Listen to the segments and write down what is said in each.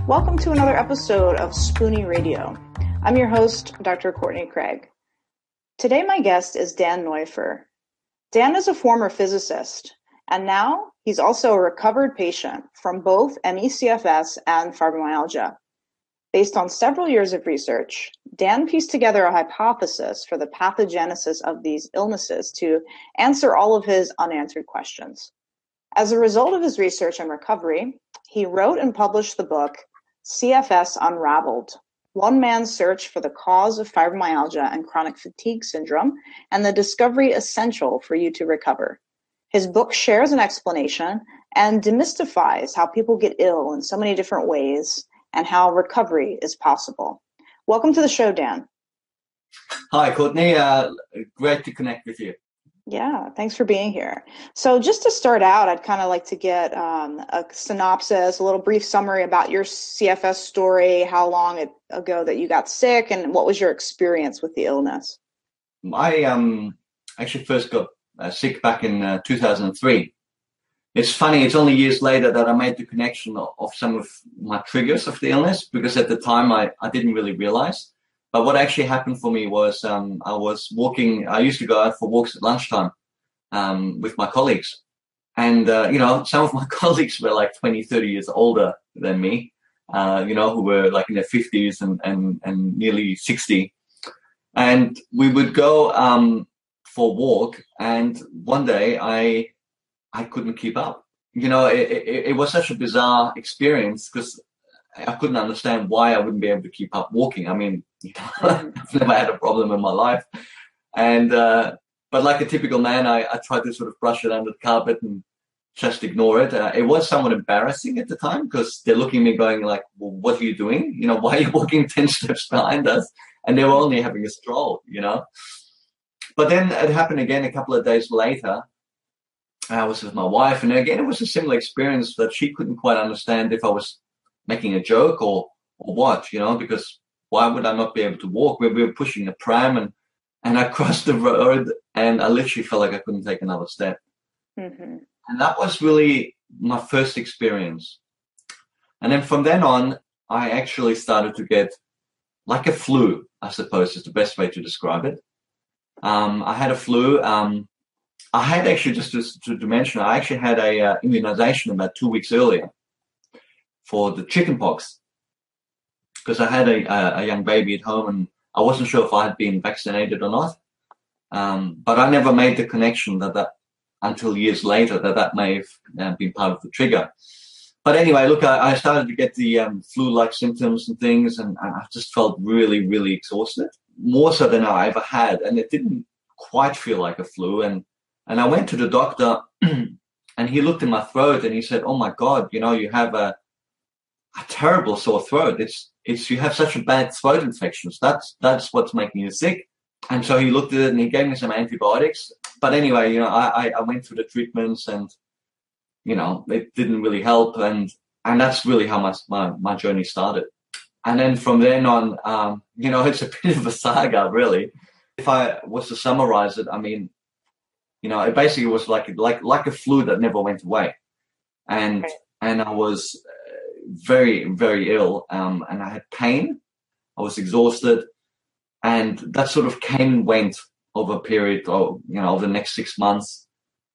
Welcome to another episode of Spoonie Radio. I'm your host, Dr. Courtney Craig. Today my guest is Dan Neuffer. Dan is a former physicist, and now he's also a recovered patient from both ME/CFS and fibromyalgia. Based on several years of research, Dan pieced together a hypothesis for the pathogenesis of these illnesses to answer all of his unanswered questions. As a result of his research and recovery, he wrote and published the book CFS Unraveled, One Man's Search for the Cause of Fibromyalgia and Chronic Fatigue Syndrome and the Discovery Essential for You to Recover. His book shares an explanation and demystifies how people get ill in so many different ways and how recovery is possible. Welcome to the show, Dan. Hi, Courtney. Great to connect with you. Yeah, thanks for being here. So just to start out, I'd kind of like to get a synopsis, a little brief summary about your CFS story, how long ago that you got sick, and what was your experience with the illness? I actually first got sick back in 2003. It's funny, it's only years later that I made the connection of some of my triggers of the illness, because at the time I didn't really realize. But what actually happened for me was I was walking. I used to go out for walks at lunchtime with my colleagues. And, some of my colleagues were like 20, 30 years older than me, who were like in their 50s and nearly 60. And we would go for a walk. And one day I couldn't keep up. It was such a bizarre experience because I couldn't understand why I wouldn't be able to keep up walking. I mean, I've never had a problem in my life. And, but like a typical man, I tried to sort of brush it under the carpet and just ignore it. It was somewhat embarrassing at the time because they're looking at me going like, well, what are you doing? Why are you walking 10 steps behind us? And they were only having a stroll, But then it happened again a couple of days later. I was with my wife, and again, it was a similar experience that she couldn't quite understand if I was making a joke or what, because why would I not be able to walk? We were pushing a pram, and I crossed the road, and I literally felt like I couldn't take another step. Mm-hmm. And that was really my first experience. And then from then on, I actually started to get like a flu, I suppose is the best way to describe it. I had a flu. I had actually, just to mention, I actually had a immunization about 2 weeks earlier for the chickenpox, because I had a young baby at home, and I wasn't sure if I had been vaccinated or not. But I never made the connection that until years later that may have been part of the trigger. But anyway, look, I started to get the flu-like symptoms and things, and I just felt really, really exhausted, more so than I ever had, and it didn't quite feel like a flu. And I went to the doctor, and he looked in my throat, and he said, "Oh my God, you have a terrible sore throat. It's you have such a bad throat infections. That's what's making you sick." And so he looked at it and he gave me some antibiotics. But anyway, I went through the treatments, and it didn't really help. And that's really how my journey started. And then from then on, it's a bit of a saga, really. If I was to summarize it, I mean, it basically was like a flu that never went away. And I was very, very ill, and I had pain. I was exhausted, and that sort of came and went over a period of, over the next 6 months.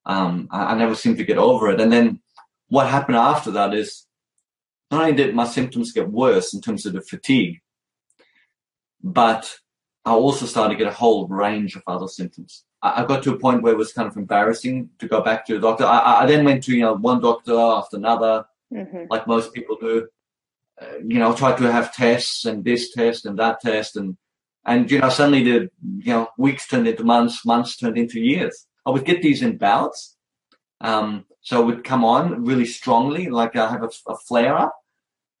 I never seemed to get over it. And then what happened after that is not only did my symptoms get worse in terms of the fatigue, but I also started to get a whole range of other symptoms. I got to a point where it was kind of embarrassing to go back to the doctor. I then went to, one doctor after another, like most people do. Tried to have tests and this test and that test. And suddenly the, weeks turned into months turned into years. I would get these in bouts. So it would come on really strongly, like I have a flare up,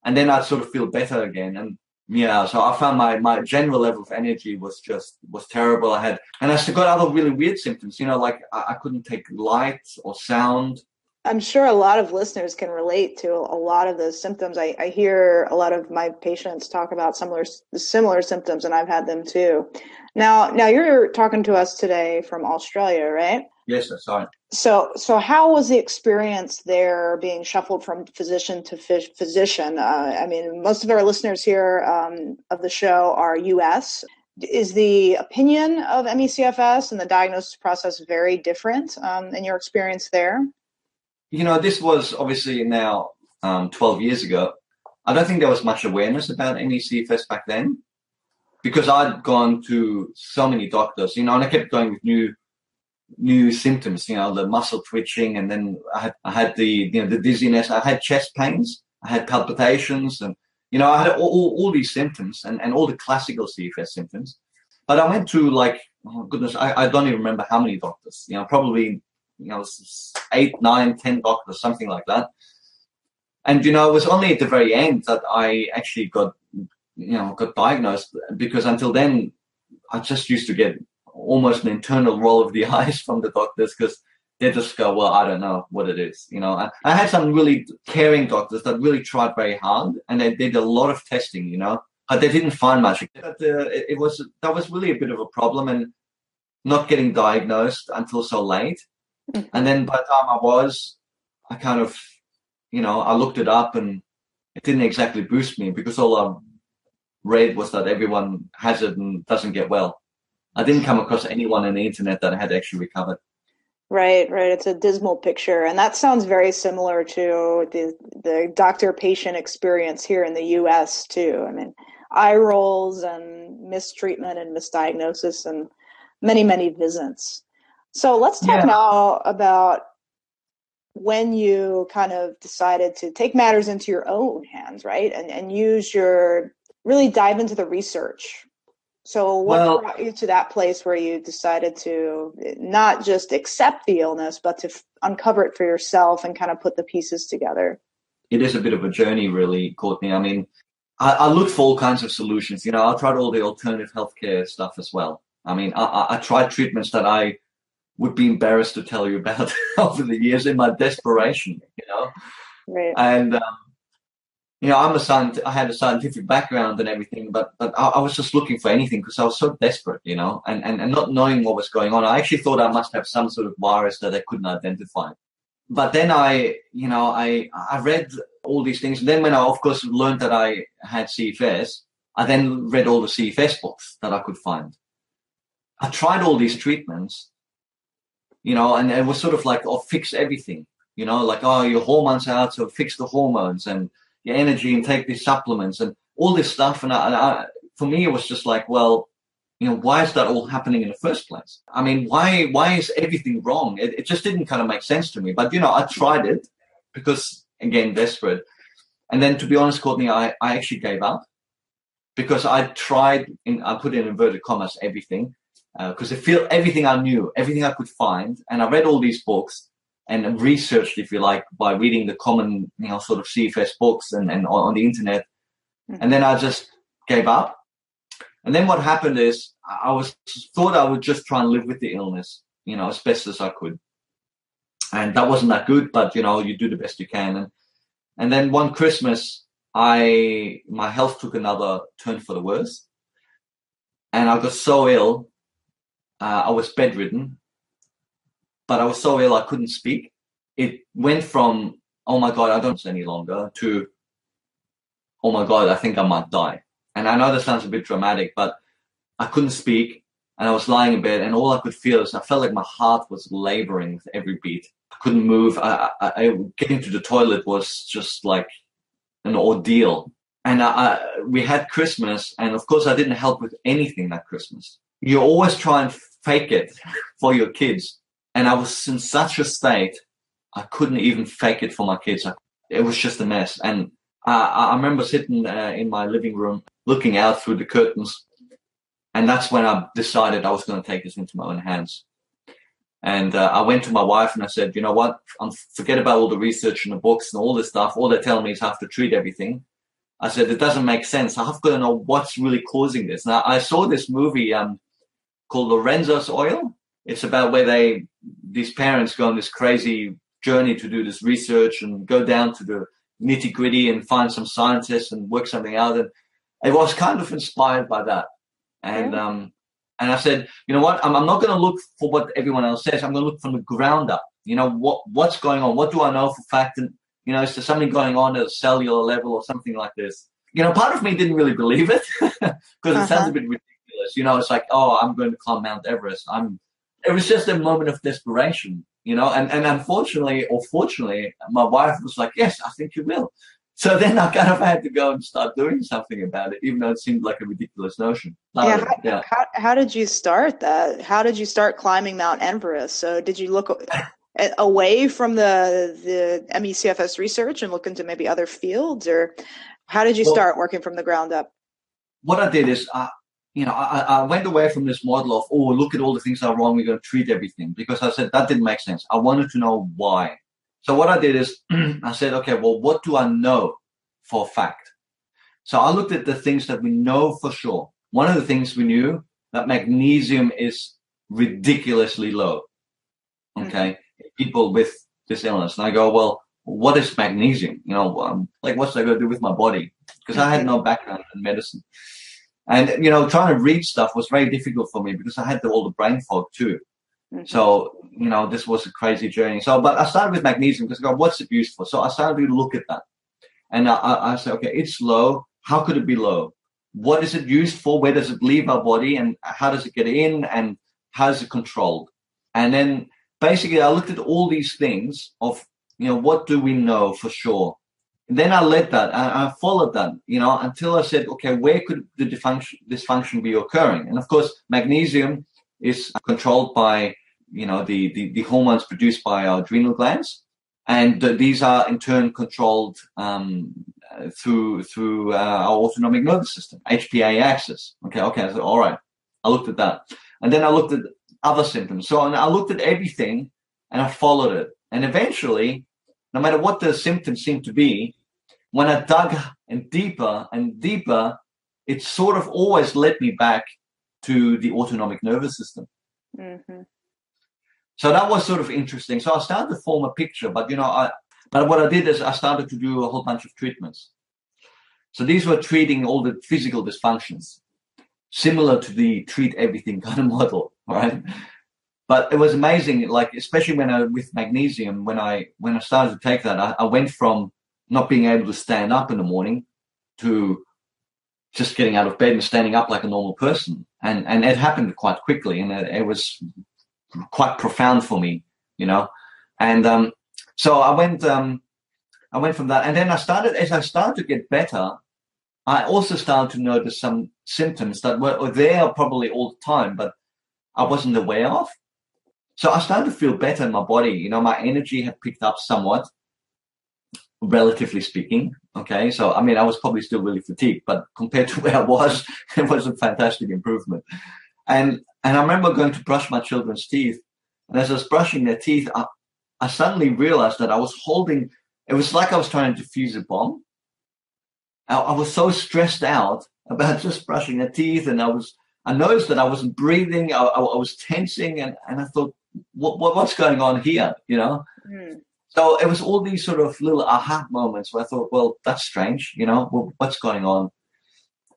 and then I'd sort of feel better again. And so I found my general level of energy was terrible. And I still got other really weird symptoms, like I couldn't take light or sound. I'm sure a lot of listeners can relate to a lot of those symptoms. I hear a lot of my patients talk about similar symptoms, and I've had them too. Now you're talking to us today from Australia, right? Yes, that's right. So how was the experience there being shuffled from physician to physician? I mean, most of our listeners here of the show are U.S. Is the opinion of ME/CFS and the diagnosis process very different in your experience there? This was obviously now 12 years ago. I don't think there was much awareness about ME/CFS back then because I'd gone to so many doctors, and I kept going with new symptoms, the muscle twitching, and then I had the dizziness, I had chest pains, I had palpitations, and I had all these symptoms and all the classical CFS symptoms. But I went to oh goodness, I don't even remember how many doctors, probably 8, 9, 10 doctors, something like that. And it was only at the very end that I actually got diagnosed, because until then I just used to get almost an internal roll of the eyes from the doctors, because they just go, well, I don't know what it is. I had some really caring doctors that really tried very hard, and they did a lot of testing, but they didn't find much. But that was really a bit of a problem, and not getting diagnosed until so late. And then by the time I kind of, I looked it up, and it didn't exactly boost me, because all I read was that everyone has it and doesn't get well. I didn't come across anyone on the internet that had actually recovered. Right. It's a dismal picture. And that sounds very similar to the doctor-patient experience here in the U.S. too. I mean, eye rolls and mistreatment and misdiagnosis and many, many visits. So let's talk now about when you kind of decided to take matters into your own hands, right? And really dive into the research. So what brought you to that place where you decided to not just accept the illness, but to uncover it for yourself and kind of put the pieces together? It is a bit of a journey, really, Courtney. I mean, I looked for all kinds of solutions. I tried all the alternative healthcare stuff as well. I mean, I tried treatments that I would be embarrassed to tell you about over the years in my desperation, Right. And, I had a scientific background and everything, but I was just looking for anything because I was so desperate, and not knowing what was going on. I actually thought I must have some sort of virus that I couldn't identify. But then I read all these things. And then when I, of course, learned that I had CFS, I then read all the CFS books that I could find. I tried all these treatments, and it was sort of like, oh, fix everything, like, oh, your hormones are out, so fix the hormones, and your energy, and take these supplements and all this stuff. And for me, it was just like, well, why is that all happening in the first place? I mean, why is everything wrong? It just didn't kind of make sense to me. But, I tried it because, again, desperate. And then, to be honest, Courtney, I actually gave up because I put in inverted commas, everything, because I feel everything I knew, everything I could find. And I read all these books and researched, if you like, by reading the common, sort of CFS books and on the internet. Mm-hmm. And then I just gave up. And then what happened is thought I would just try and live with the illness, as best as I could. And that wasn't that good, but, you do the best you can. And then one Christmas, my health took another turn for the worse. And I got so ill, I was bedridden. But I was so ill I couldn't speak. It went from, oh my God, I don't any longer, to, oh my God, I think I might die. And I know that sounds a bit dramatic, but I couldn't speak, and I was lying in bed, and all I could feel is I felt like my heart was laboring with every beat. I couldn't move. Getting to the toilet was just like an ordeal. And we had Christmas, and of course I didn't help with anything that Christmas. You always try and fake it for your kids. And I was in such a state, I couldn't even fake it for my kids. It was just a mess. And I remember sitting in my living room, looking out through the curtains. And that's when I decided I was going to take this into my own hands. And I went to my wife and I said, you know what? Forget about all the research and the books and all this stuff. All they're telling me is I have to treat everything. I said, it doesn't make sense. I have got to know what's really causing this. Now, I saw this movie called Lorenzo's Oil. It's about where these parents go on this crazy journey to do this research and go down to the nitty gritty and find some scientists and work something out. And it was kind of inspired by that. And And I said, you know what? I'm not going to look for what everyone else says. I'm going to look from the ground up. You know, what's going on? What do I know for fact? And, you know, is there something going on at a cellular level or something like this? You know, part of me didn't really believe it because it sounds a bit ridiculous. You know, it's like, oh, I'm going to climb Mount Everest. It was just a moment of desperation, you know, and unfortunately or fortunately, my wife was like, yes, I think you will. So then I kind of had to go and start doing something about it, even though it seemed like a ridiculous notion. How did you start that? How did you start climbing Mount Everest? So did you look away from the MECFS research and look into maybe other fields, or how did you start working from the ground up? What I did is, I went away from this model of, oh, look at all the things that are wrong, we're going to treat everything, because I said that didn't make sense. I wanted to know why. So what I did is I said, okay, well, what do I know for a fact? So I looked at the things that we know for sure. One of the things we knew that magnesium is ridiculously low. Okay. People with this illness. And I go, well, what is magnesium? You know, like what's that going to do with my body? Because I had no background in medicine. And, you know, trying to read stuff was very difficult for me because I had all the brain fog too. So, you know, this was a crazy journey. So, but I started with magnesium because I go, what's it used for? So I started to look at that. And I said, okay, it's low. How could it be low? What is it used for? Where does it leave our body? And how does it get in? And how is it controlled? And then basically I looked at all these things of, you know, what do we know for sure? And then I led that. I followed that, you know, until I said, okay, where could the dysfunction be occurring? And of course, magnesium is controlled by, you know, the hormones produced by our adrenal glands. And these are in turn controlled through our autonomic nervous system, HPA axis. Okay, so all right. I looked at that. And then I looked at other symptoms. So I looked at everything and I followed it. And eventually, no matter what the symptoms seemed to be, when I dug in deeper and deeper, it sort of always led me back to the autonomic nervous system. So that was sort of interesting. So I started to form a picture, but but what I did is I started to do a whole bunch of treatments. So these were treating all the physical dysfunctions, similar to the treat everything kind of model, right? But it was amazing, like especially with magnesium, when I started to take that, I went from not being able to stand up in the morning to just getting out of bed and standing up like a normal person, and it happened quite quickly, and it was quite profound for me, you know. And so I went from that, and then as I started to get better, I also started to notice some symptoms that were there probably all the time, but I wasn't aware of. So I started to feel better in my body. You know, my energy had picked up somewhat, relatively speaking. Okay. So, I mean, I was probably still really fatigued, but compared to where I was, it was a fantastic improvement. And I remember going to brush my children's teeth. And as I was brushing their teeth, I suddenly realized that I was holding, it was like I was trying to defuse a bomb. I was so stressed out about just brushing their teeth. And I noticed that I wasn't breathing. I was tensing, and I thought, what's going on here? You know? So it was all these sort of little aha moments where I thought, well, that's strange. You know, what's going on?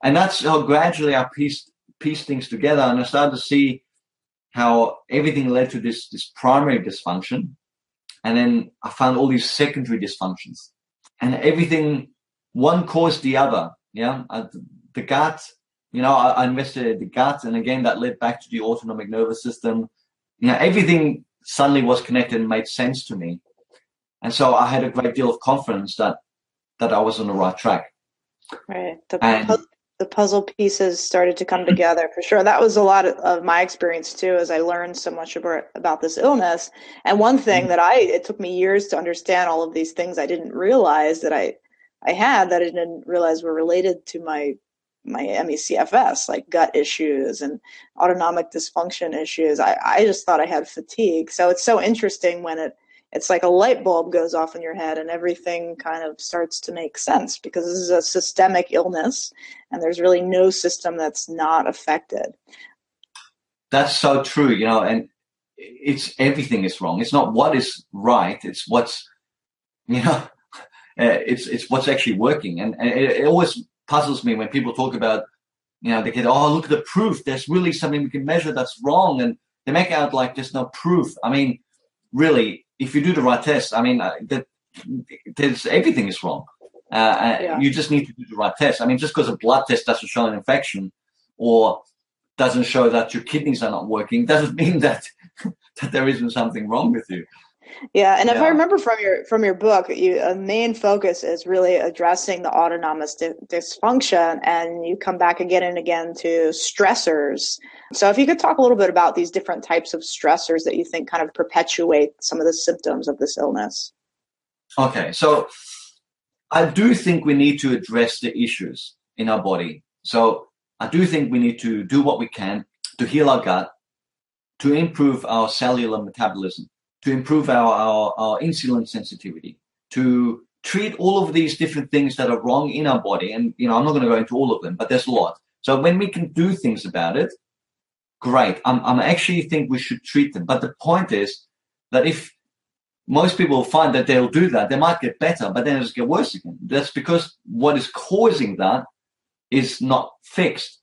And that's how gradually I pieced things together. And I started to see how everything led to this primary dysfunction. And then I found all these secondary dysfunctions, and everything, one caused the other. Yeah. The gut, you know, I investigated the gut, and again, that led back to the autonomic nervous system. You know, everything suddenly was connected and made sense to me. And so I had a great deal of confidence that I was on the right track. Right. The puzzle pieces started to come together for sure. That was a lot of my experience too, as I learned so much about this illness. And one thing that it took me years to understand all of these things I didn't realize that I had, that I didn't realize were related to my MECFS, like gut issues and autonomic dysfunction issues. I just thought I had fatigue. So it's so interesting when it's like a light bulb goes off in your head and everything kind of starts to make sense, because this is a systemic illness and there's really no system that's not affected. That's so true, you know, and everything is wrong. It's not what is right. It's what's, you know, it's what's actually working. And it always puzzles me when people talk about They get, oh, look at the proof. There's really something we can measure that's wrong. And they make out like there's no proof. I mean, really, if you do the right test, I mean, there's everything is wrong. You just need to do the right test. I mean, just because a blood test doesn't show an infection or doesn't show that your kidneys are not working doesn't mean that there isn't something wrong with you. Yeah, and if I remember from your book, a main focus is really addressing the autonomic dysfunction, and you come back again and again to stressors. So if you could talk a little bit about these different types of stressors that you think kind of perpetuate some of the symptoms of this illness. Okay, so I do think we need to address the issues in our body. So I do think we need to do what we can to heal our gut, to improve our cellular metabolism, to improve our insulin sensitivity, to treat all of these different things that are wrong in our body. And, I'm not going to go into all of them, but there's a lot. So when we can do things about it, great. I'm actually think we should treat them. But the point is that if most people find that they'll do that, they might get better, but then it'll get worse again. That's because what is causing that is not fixed.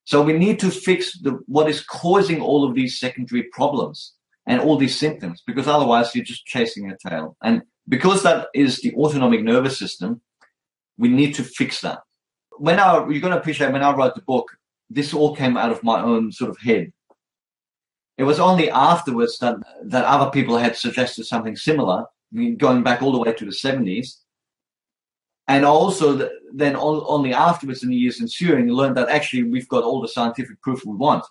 So we need to fix what is causing all of these secondary problems and all these symptoms, because otherwise you're just chasing a tail. And because that is the autonomic nervous system, we need to fix that. You're going to appreciate when I wrote the book, this all came out of my own sort of head. It was only afterwards that other people had suggested something similar, going back all the way to the 70s. And also then only afterwards in the years ensuing, you learned that actually we've got all the scientific proof we want.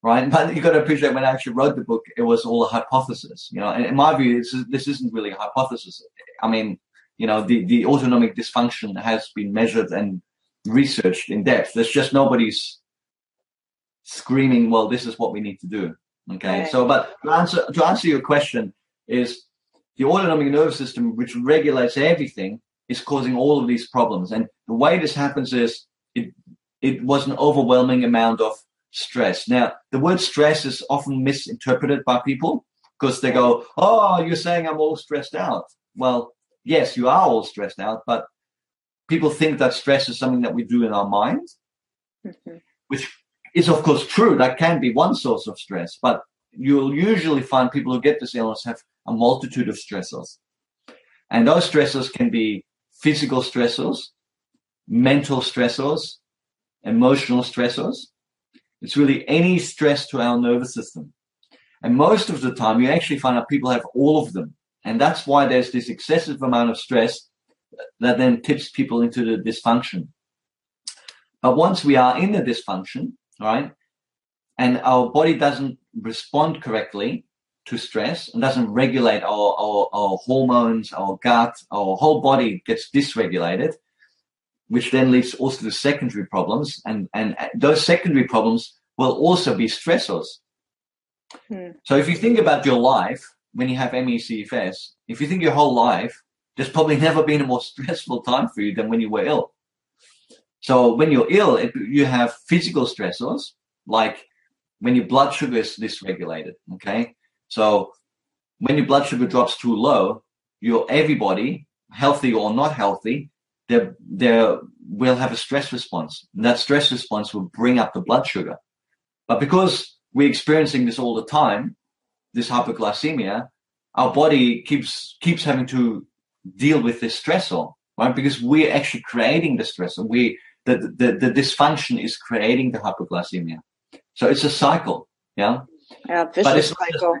Right. But you've got to appreciate when I actually wrote the book, it was all a hypothesis, and in my view, this isn't really a hypothesis. I mean, the autonomic dysfunction has been measured and researched in depth. There's just nobody's screaming, well, this is what we need to do. Okay. So, but to answer your question is the autonomic nervous system, which regulates everything, is causing all of these problems. And the way this happens is it was an overwhelming amount of stress. Now, the word stress is often misinterpreted by people because they go, oh, you're saying I'm all stressed out. Well, yes, you are all stressed out, but people think that stress is something that we do in our mind, which is, of course, true. That can be one source of stress, but you'll usually find people who get this illness have a multitude of stressors. And those stressors can be physical stressors, mental stressors, emotional stressors. It's really any stress to our nervous system. And most of the time, you actually find out people have all of them. And that's why there's this excessive amount of stress that then tips people into the dysfunction. But once we are in the dysfunction, right, and our body doesn't respond correctly to stress and doesn't regulate our hormones, our gut, our whole body gets dysregulated, which then leads also to secondary problems. And those secondary problems will also be stressors. So if you think about your life, when you have ME/CFS, if you think your whole life, there's probably never been a more stressful time for you than when you were ill. So when you're ill, you have physical stressors, like when your blood sugar is dysregulated, okay? So when your blood sugar drops too low, everybody, healthy or not healthy, they will have a stress response. And that stress response will bring up the blood sugar. But because we're experiencing this all the time, this hypoglycemia, our body keeps having to deal with this stressor, right? Because we're actually creating the stressor. The dysfunction is creating the hypoglycemia. So it's a cycle, yeah? Yeah, vicious cycle.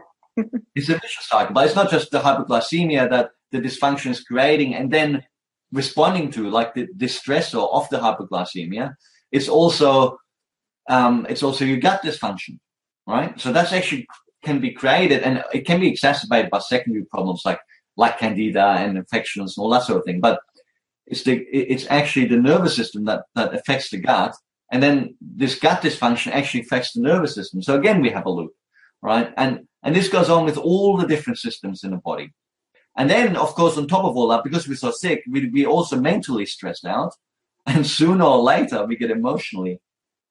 It's a vicious cycle, but it's not just the hypoglycemia that the dysfunction is creating and then responding to, like the stressor of the hypoglycemia. It's also your gut dysfunction, right? So that's actually can be created, and it can be exacerbated by secondary problems like candida and infections and all that sort of thing. But it's actually the nervous system that affects the gut, and then this gut dysfunction actually affects the nervous system. So again, we have a loop, right? And this goes on with all the different systems in the body. And then, of course, on top of all that, because we're so sick, we also mentally stressed out, and sooner or later we get emotionally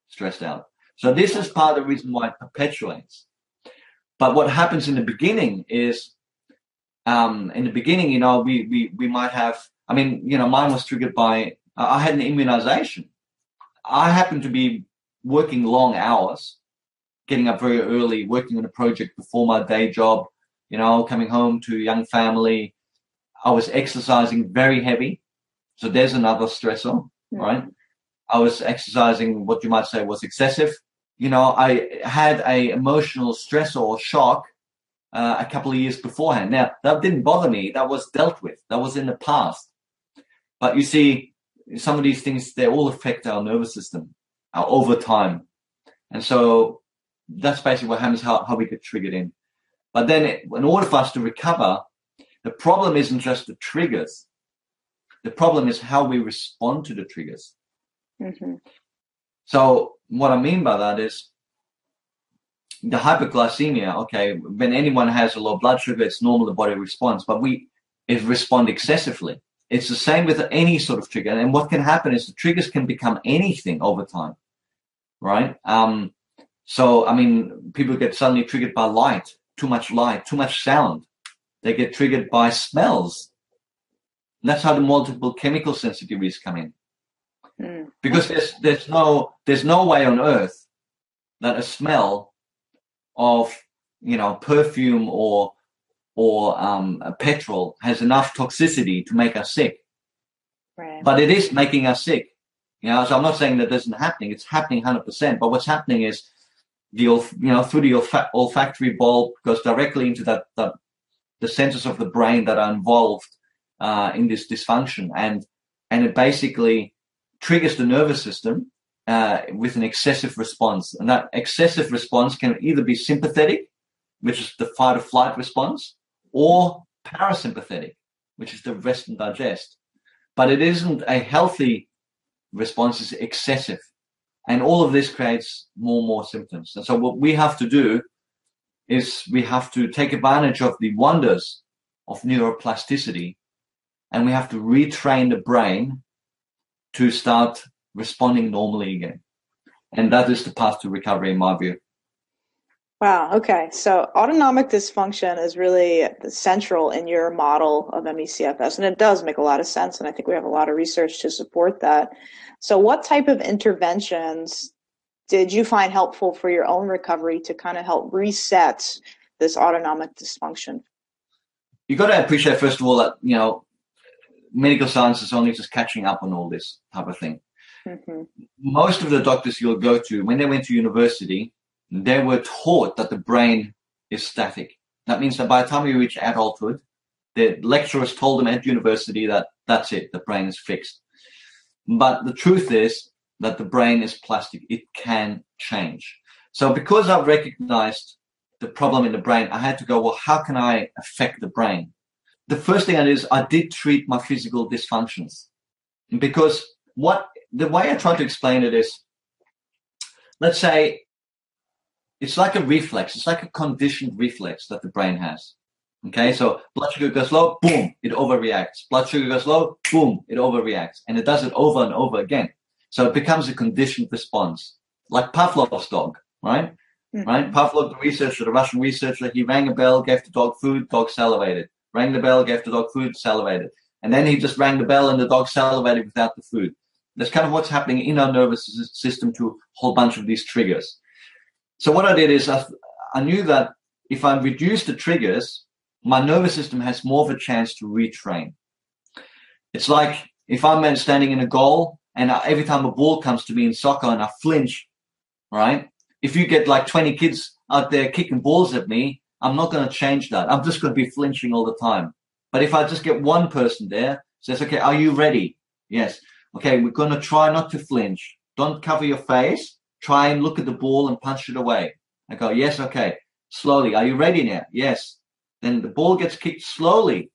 stressed out. So this is part of the reason why it perpetuates. But what happens in the beginning is, we might have, mine was triggered by, I had an immunization. I happen to be working long hours, getting up very early, working on a project before my day job, coming home to a young family. I was exercising very heavy. So there's another stressor, right? I was exercising what you might say was excessive. I had a emotional stressor or shock a couple of years beforehand. Now, that didn't bother me. That was dealt with. That was in the past. But you see, some of these things, they all affect our nervous system over time. And so that's basically what happens, how we get triggered in. But then in order for us to recover, the problem isn't just the triggers. The problem is how we respond to the triggers. Mm-hmm. So what I mean by that is the hyperglycemia, okay, when anyone has a low blood sugar, it's normal, the body responds, but it respond excessively. It's the same with any sort of trigger. And what can happen is the triggers can become anything over time, right? So, I mean, people get suddenly triggered by light, too much sound. They get triggered by smells. And that's how the multiple chemical sensitivities come in. Because there's no way on earth that a smell of, perfume or petrol has enough toxicity to make us sick. Right. But it is making us sick. So I'm not saying that isn't happening. It's happening 100%. But what's happening is through the olfactory bulb goes directly into the centers of the brain that are involved in this dysfunction, and it basically triggers the nervous system with an excessive response. And that excessive response can either be sympathetic, which is the fight or flight response, or parasympathetic, which is the rest and digest. But it isn't a healthy response, it's excessive. And all of this creates more and more symptoms. And so what we have to do is we have to take advantage of the wonders of neuroplasticity, and we have to retrain the brain to start responding normally again. And that is the path to recovery, in my view. Wow. Okay. So autonomic dysfunction is really central in your model of ME/CFS, and it does make a lot of sense. And I think we have a lot of research to support that. So what type of interventions did you find helpful for your own recovery to kind of help reset this autonomic dysfunction? You got to appreciate, first of all, that, medical science is only just catching up on all this type of thing. Mm-hmm. Most of the doctors you'll go to, when they went to university, they were taught that the brain is static. That means that by the time you reach adulthood, the lecturers told them at university that that's it, the brain is fixed. But the truth is that the brain is plastic. It can change. So because I've recognized the problem in the brain, I had to go, well, how can I affect the brain? The first thing I did is I did treat my physical dysfunctions. Because the way I try to explain it is, let's say, it's like a reflex. It's like a conditioned reflex that the brain has. Okay, so blood sugar goes low, boom, it overreacts. Blood sugar goes low, boom, it overreacts. And it does it over and over again. So it becomes a conditioned response, like Pavlov's dog, right? Mm-hmm. Right? Pavlov, the Russian researcher, he rang a bell, gave the dog food, dog salivated. Rang the bell, gave the dog food, salivated. And then he just rang the bell and the dog salivated without the food. That's kind of what's happening in our nervous system to a whole bunch of these triggers. So what I did is I knew that if I reduce the triggers, my nervous system has more of a chance to retrain. It's like if I'm standing in a goal and every time a ball comes to me in soccer and I flinch, right? If you get like 20 kids out there kicking balls at me, I'm not going to change that. I'm just going to be flinching all the time. But if I just get one person there, says, okay, are you ready? Yes. Okay, we're going to try not to flinch. Don't cover your face. Try and look at the ball and punch it away. I go, yes, okay. Slowly. Are you ready now? Yes. Then the ball gets kicked slowly.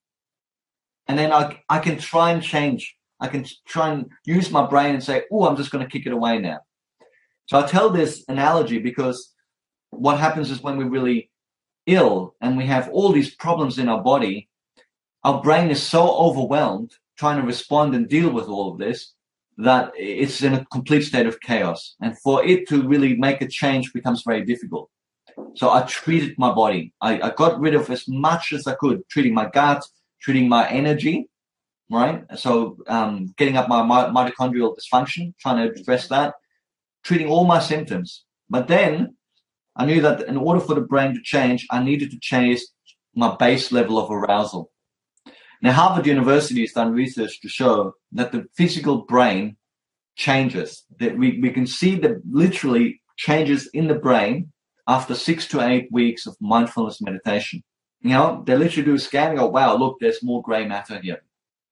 And then I can try and change. I can try and use my brain and say, oh, I'm just going to kick it away now. So I tell this analogy because what happens is when we're really ill and we have all these problems in our body, our brain is so overwhelmed trying to respond and deal with all of this that it's in a complete state of chaos. And for it to really make a change becomes very difficult. So I treated my body. I got rid of as much as I could, treating my gut, treating my energy. right? So getting up my mitochondrial dysfunction, trying to address that, treating all my symptoms. But then I knew that in order for the brain to change, I needed to change my base level of arousal. Now, Harvard University has done research to show that the physical brain changes, that we can see the literally changes in the brain after 6 to 8 weeks of mindfulness meditation. You know, they literally do a scan and go, wow, look, there's more gray matter here.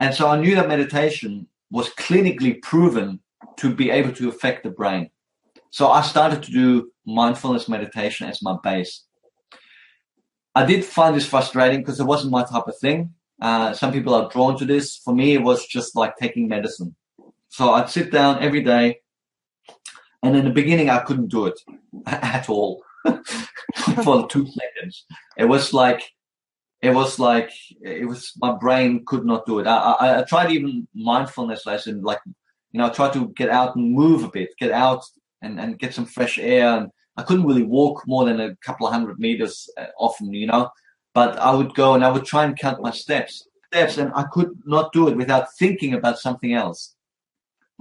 And so I knew that meditation was clinically proven to be able to affect the brain. So I started to do mindfulness meditation as my base. I did find this frustrating because it wasn't my type of thing. Some people are drawn to this. For me, it was just like taking medicine. So I'd sit down every day, and in the beginning, I couldn't do it at all for 2 seconds. It was my brain could not do it. I tried even mindfulness lesson, like, you know, I tried to get out and move a bit, get out and get some fresh air. And I couldn't really walk more than a couple of 100 meters often, you know, but I would go and I would try and count my steps, and I could not do it without thinking about something else.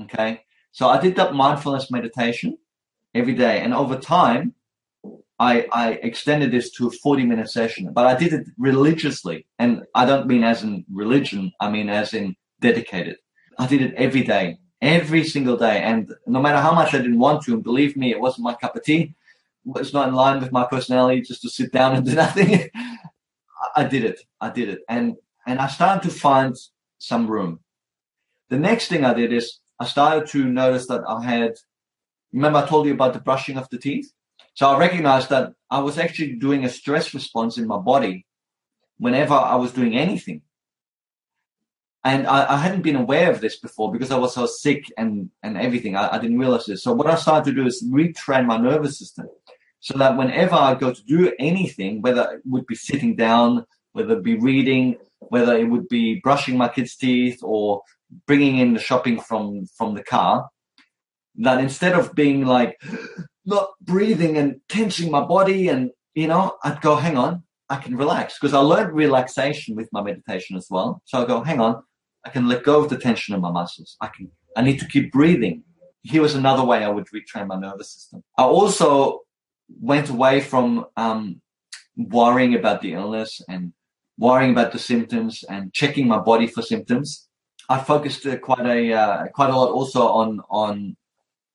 Okay. So I did that mindfulness meditation every day. And over time, I extended this to a 40-minute session, but I did it religiously. And I don't mean as in religion, I mean as in dedicated. I did it every day, every single day. And no matter how much I didn't want to, and believe me, it wasn't my cup of tea. It's not in line with my personality just to sit down and do nothing. I did it. And I started to find some room. The next thing I did is I started to notice that remember I told you about the brushing of the teeth? So I recognized that I was actually doing a stress response in my body whenever I was doing anything. And I hadn't been aware of this before because I was so sick and everything. I didn't realize this. So what I started to do is retrain my nervous system so that whenever I go to do anything, whether it would be sitting down, whether it be reading, whether it would be brushing my kids' teeth or bringing in the shopping from the car, that instead of being like not breathing and tensing my body and, you know, I'd go, hang on, I can relax. Because I learned relaxation with my meditation as well. So I go, hang on, I can let go of the tension in my muscles. I need to keep breathing. Here was another way I would retrain my nervous system. I also went away from worrying about the illness and worrying about the symptoms and checking my body for symptoms. I focused quite a lot also on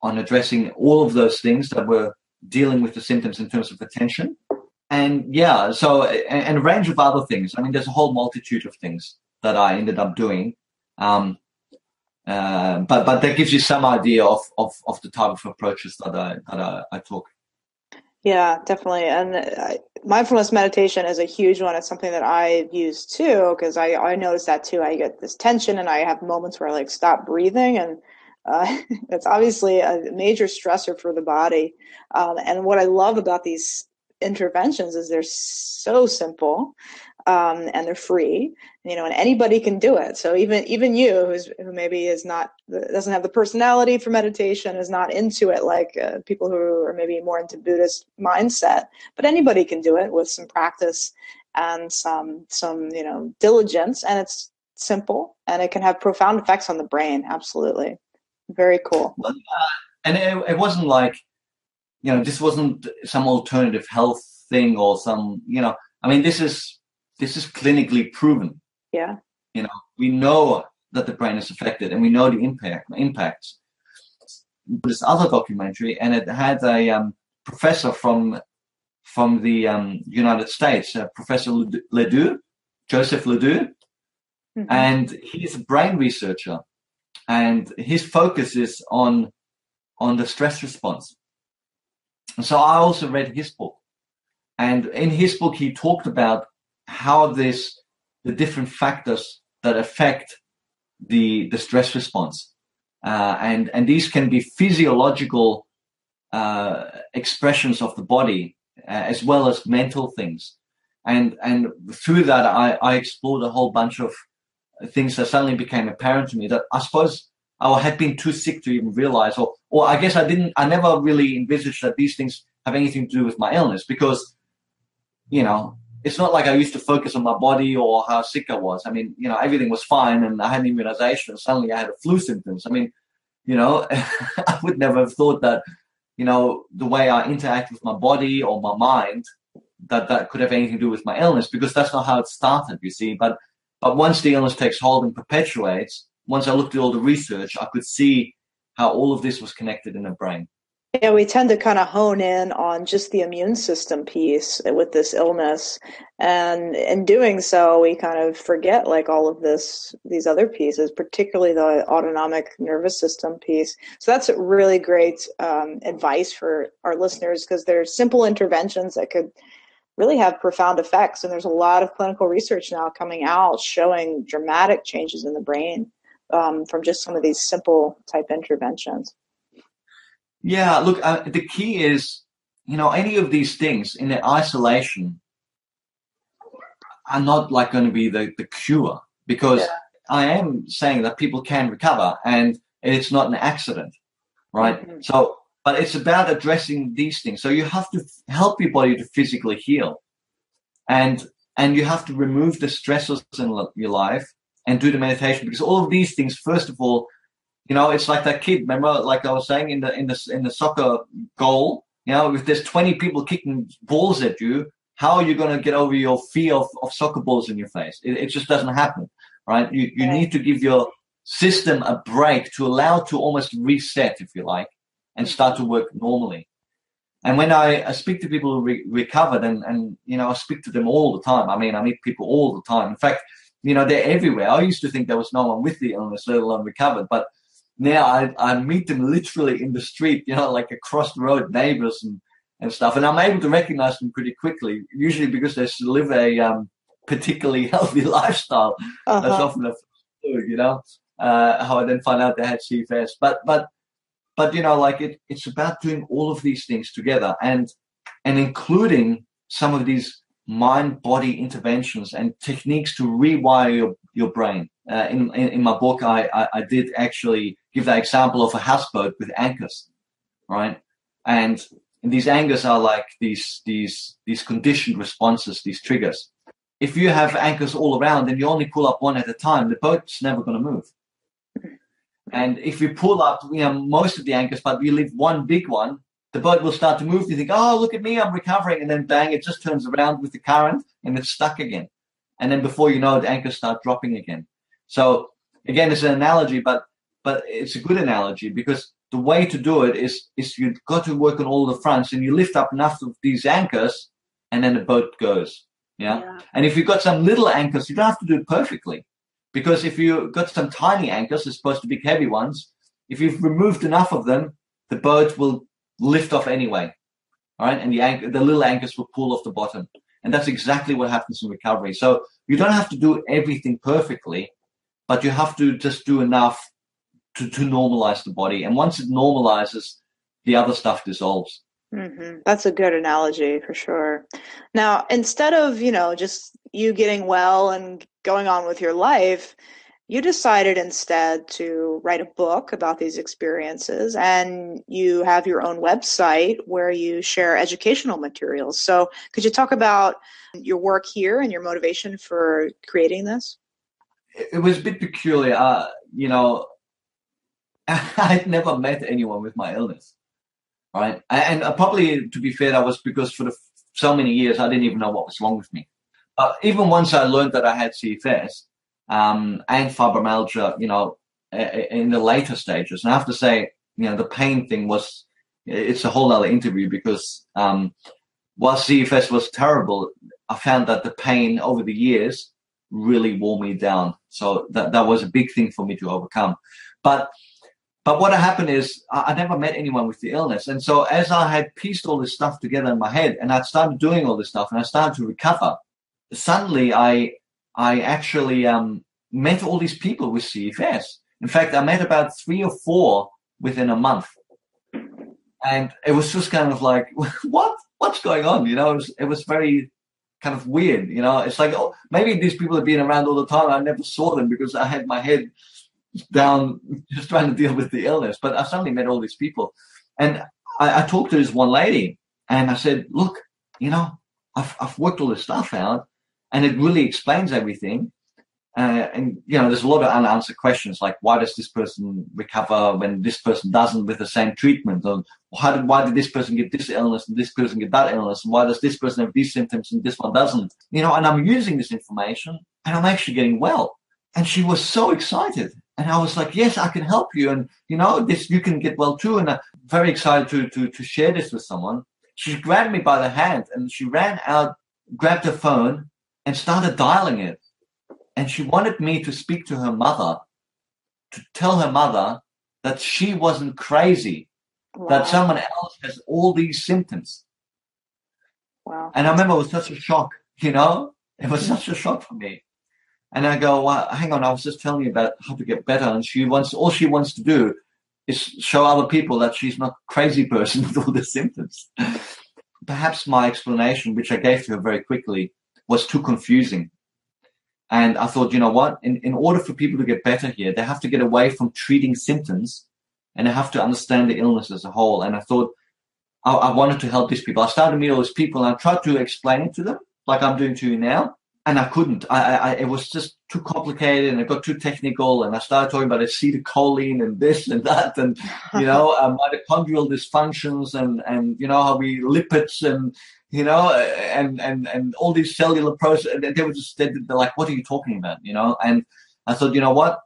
addressing all of those things that were dealing with the symptoms in terms of attention. And yeah, so, and a range of other things. I mean, there's a whole multitude of things that I ended up doing. But that gives you some idea of the type of approaches that I took. Yeah, definitely. And mindfulness meditation is a huge one. It's something that I use too, because I notice that too. I get this tension and I have moments where I like stop breathing, and it's obviously a major stressor for the body. And what I love about these interventions is they're so simple, and they're free, you know, and anybody can do it. So even you, who maybe doesn't have the personality for meditation, is not into it like people who are maybe more into Buddhist mindset, but anybody can do it with some practice and some diligence, and it's simple and it can have profound effects on the brain. Absolutely. Very cool. And it wasn't like, this wasn't some alternative health thing or some, I mean, this is clinically proven. Yeah. We know that the brain is affected and we know the impacts. This other documentary, and it had a professor from the United States, Professor Ledoux, Joseph Ledoux, mm-hmm. And he's a brain researcher. And his focus is on the stress response. And so I also read his book. And in his book, he talked about how the different factors that affect the stress response. And these can be physiological expressions of the body, as well as mental things. And through that, I explored a whole bunch of things that suddenly became apparent to me that I suppose I had been too sick to even realize, or I guess I never really envisaged that these things have anything to do with my illness, because, it's it's not like I used to focus on my body or how sick I was. I mean, everything was fine and I had an immunization and suddenly I had a flu symptoms. I mean, I would never have thought that, the way I interact with my body or my mind, that could have anything to do with my illness, because that's not how it started, you see. But once the illness takes hold and perpetuates, once I looked at all the research, I could see how all of this was connected in the brain. Yeah, we tend to kind of hone in on just the immune system piece with this illness. And in doing so, we kind of forget like all of these other pieces, particularly the autonomic nervous system piece. So that's really great advice for our listeners, because there's simple interventions that could really have profound effects. And there's a lot of clinical research now coming out showing dramatic changes in the brain from just some of these simple type interventions. Yeah, look, the key is, any of these things in their isolation are not like going to be the cure, because I am saying that people can recover and it's not an accident, right? Mm-hmm. So, but it's about addressing these things. So you have to help your body to physically heal, and you have to remove the stressors in your life and do the meditation, because all of these things, first of all, it's like that kid. Remember, like I was saying in the soccer goal, if there's 20 people kicking balls at you, how are you going to get over your fear of soccer balls in your face? It just doesn't happen, right? You need to give your system a break to allow it to almost reset, if you like, and start to work normally. And when I speak to people who recovered, and I speak to them all the time. I mean, I meet people all the time. In fact, they're everywhere. I used to think there was no one with the illness, let alone recovered, but now I meet them literally in the street, like across the road, neighbors and stuff. And I'm able to recognize them pretty quickly, usually because they live a particularly healthy lifestyle. That's often a how I then find out they had CFS. But it's about doing all of these things together and including some of these mind-body interventions and techniques to rewire your brain. In my book, I did actually give that example of a houseboat with anchors, right? And these anchors are like these conditioned responses, these triggers. If you have anchors all around and you only pull up one at a time, the boat's never going to move. And if you pull up, most of the anchors, but you leave one big one, the boat will start to move. You think, oh, look at me, I'm recovering. And then bang, it just turns around with the current and it's stuck again. And then before you know it, the anchors start dropping again. So again, it's an analogy, but it's a good analogy, because the way to do it is you've got to work on all the fronts, and you lift up enough of these anchors and then the boat goes. Yeah. And if you've got some little anchors, you don't have to do it perfectly, because if you've got some tiny anchors as opposed to big heavy ones, if you've removed enough of them, the boat will lift off anyway. All right. And the little anchors will pull off the bottom. And that's exactly what happens in recovery. So you don't have to do everything perfectly, but you have to just do enough to normalize the body. And once it normalizes, the other stuff dissolves. Mm-hmm. That's a good analogy for sure. Now, instead of, just you getting well and going on with your life, you decided instead to write a book about these experiences, and you have your own website where you share educational materials. So could you talk about your work here and your motivation for creating this? It was a bit peculiar. I'd never met anyone with my illness, right? And probably, to be fair, that was because for so many years, I didn't even know what was wrong with me. Even once I learned that I had CFS and fibromyalgia, in the later stages, and I have to say, the pain thing it's a whole other interview, because while CFS was terrible, I found that the pain over the years really wore me down. So that was a big thing for me to overcome. But what happened is I never met anyone with the illness. And so as I had pieced all this stuff together in my head, and I started doing all this stuff and I started to recover, suddenly I actually met all these people with CFS. In fact, I met about 3 or 4 within a month. And it was just kind of like, what's going on? It was very kind of weird. It's like, oh, maybe these people have been around all the time. I never saw them because I had my head down just trying to deal with the illness. But I suddenly met all these people, and I talked to this one lady, and I said, look, I've worked all this stuff out, and it really explains everything. And there's a lot of unanswered questions, like why does this person recover when this person doesn't with the same treatment? Or why did this person get this illness and this person get that illness? And why does this person have these symptoms and this one doesn't? And I'm using this information and I'm actually getting well. And she was so excited. And I was like, yes, I can help you. And, you can get well too. And I'm very excited to share this with someone. She grabbed me by the hand and she ran out, grabbed her phone and started dialing it. And she wanted me to speak to her mother, to tell her mother that she wasn't crazy, wow, that someone else has all these symptoms. Wow. And I remember it was such a shock, it was such a shock for me. And I go, well, hang on, I was just telling you about how to get better. And all she wants to do is show other people that she's not a crazy person with all the symptoms. Perhaps my explanation, which I gave to her very quickly, was too confusing. And I thought, you know what, in order for people to get better here, they have to get away from treating symptoms and they have to understand the illness as a whole. And I thought I wanted to help these people. I started to meet all these people and I tried to explain it to them like I'm doing to you now. And I couldn't. It was just too complicated and it got too technical. And I started talking about acetylcholine and this and that and, mitochondrial dysfunctions and how we lipids and, and all these cellular processes. They're like, what are you talking about? And I thought, you know what?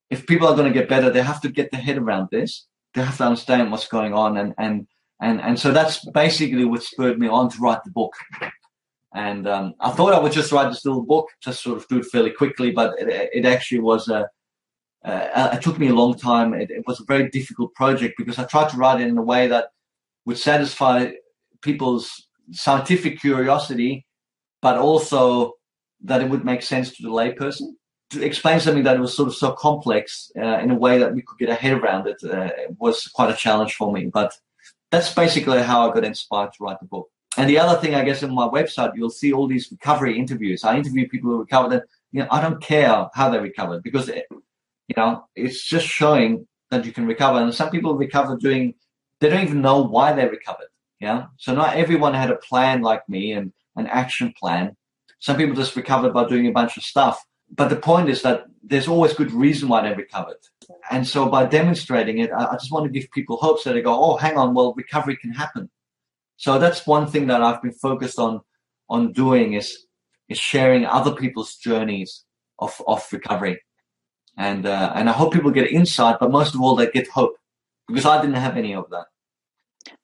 If people are going to get better, they have to get their head around this. They have to understand what's going on. And so that's basically what spurred me on to write the book. And I thought I would just write this little book, just sort of do it fairly quickly, but it actually was it took me a long time. It was a very difficult project because I tried to write it in a way that would satisfy people's scientific curiosity, but also that it would make sense to the layperson. To explain something that was sort of so complex in a way that we could get a head around it was quite a challenge for me. But that's basically how I got inspired to write the book. And the other thing, I guess, on my website, you'll see all these recovery interviews. I interview people who recovered. And, I don't care how they recovered because, it's just showing that you can recover. And some people recover they don't even know why they recovered. Yeah. So not everyone had a plan like me and an action plan. Some people just recovered by doing a bunch of stuff. But the point is that there's always good reason why they recovered. And so by demonstrating it, I just want to give people hope so they go, oh, hang on, well, recovery can happen. So that's one thing that I've been focused on doing is sharing other people's journeys of recovery. And I hope people get insight, but most of all, they get hope because I didn't have any of that.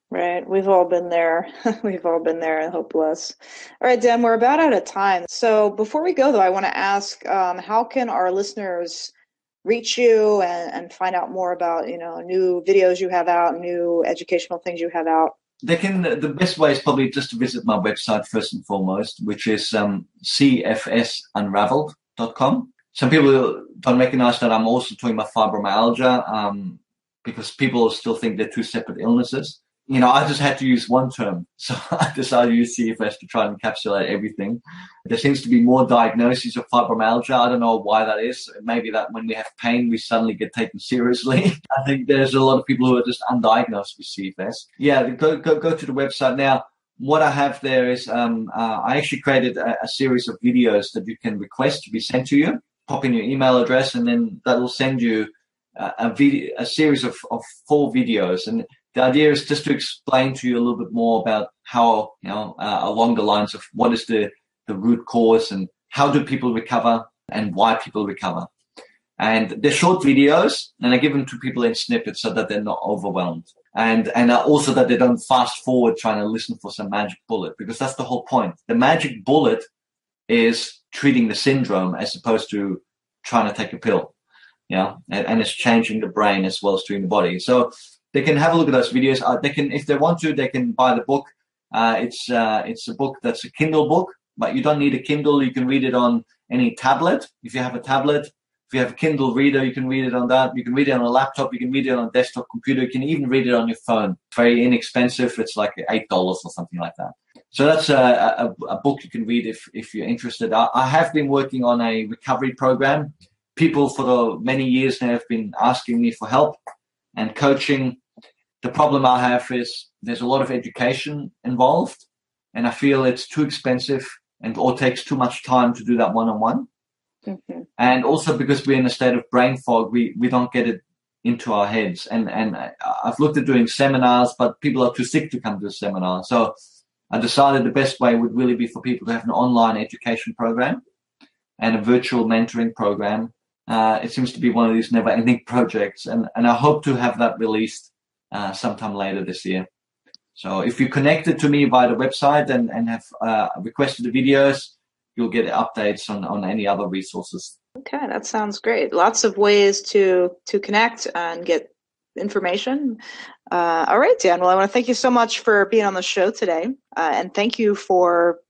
Right. We've all been there. We've all been there and hopeless. All right, Dan, we're about out of time. So before we go, though, I want to ask, how can our listeners reach you and find out more about, new videos you have out, new educational things you have out? The best way is probably just to visit my website first and foremost, which is cfsunraveled.com. Some people don't recognize that I'm also talking about fibromyalgia because people still think they're two separate illnesses. I just had to use one term. So I decided to use CFS to try and encapsulate everything. There seems to be more diagnoses of fibromyalgia. I don't know why that is. Maybe that when we have pain, we suddenly get taken seriously. I think there's a lot of people who are just undiagnosed with CFS. Yeah, go to the website. Now, what I have there is I actually created a series of videos that you can request to be sent to you. Pop in your email address, and then that will send you a series of 4 videos. And the idea is just to explain to you a little bit more about how, along the lines of what is the root cause and how do people recover and why people recover. And they're short videos, and I give them to people in snippets so that they're not overwhelmed. And also that they don't fast forward trying to listen for some magic bullet, because that's the whole point. The magic bullet is treating the syndrome as opposed to trying to take a pill. And it's changing the brain as well as treating the body. So they can have a look at those videos. They can, if they want to, they can buy the book. It's a book that's a Kindle book, but you don't need a Kindle. You can read it on any tablet. If you have a tablet, if you have a Kindle reader, you can read it on that. You can read it on a laptop. You can read it on a desktop computer. You can even read it on your phone. It's very inexpensive. It's like $8 or something like that. So that's a book you can read if you're interested. I have been working on a recovery program. People for many years now have been asking me for help and coaching. The problem I have is there's a lot of education involved, and I feel it's too expensive or takes too much time to do that one-on-one. Mm-hmm. And also because we're in a state of brain fog, we don't get it into our heads. And I've looked at doing seminars, but people are too sick to come to a seminar. So I decided the best way would really be for people to have an online education program and a virtual mentoring program. It seems to be one of these never-ending projects, and I hope to have that released sometime later this year. So if you connected to me via the website and have requested the videos, you'll get updates on any other resources. Okay, that sounds great. Lots of ways to connect and get information. All right, Dan. Well, I want to thank you so much for being on the show today, and thank you for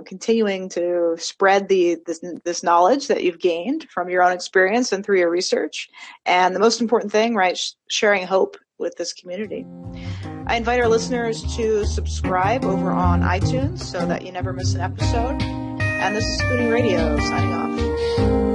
continuing to spread this knowledge that you've gained from your own experience and through your research. And the most important thing, right, sharing hope with this community. I invite our listeners to subscribe over on iTunes so that you never miss an episode. And this is Spooning Radio signing off.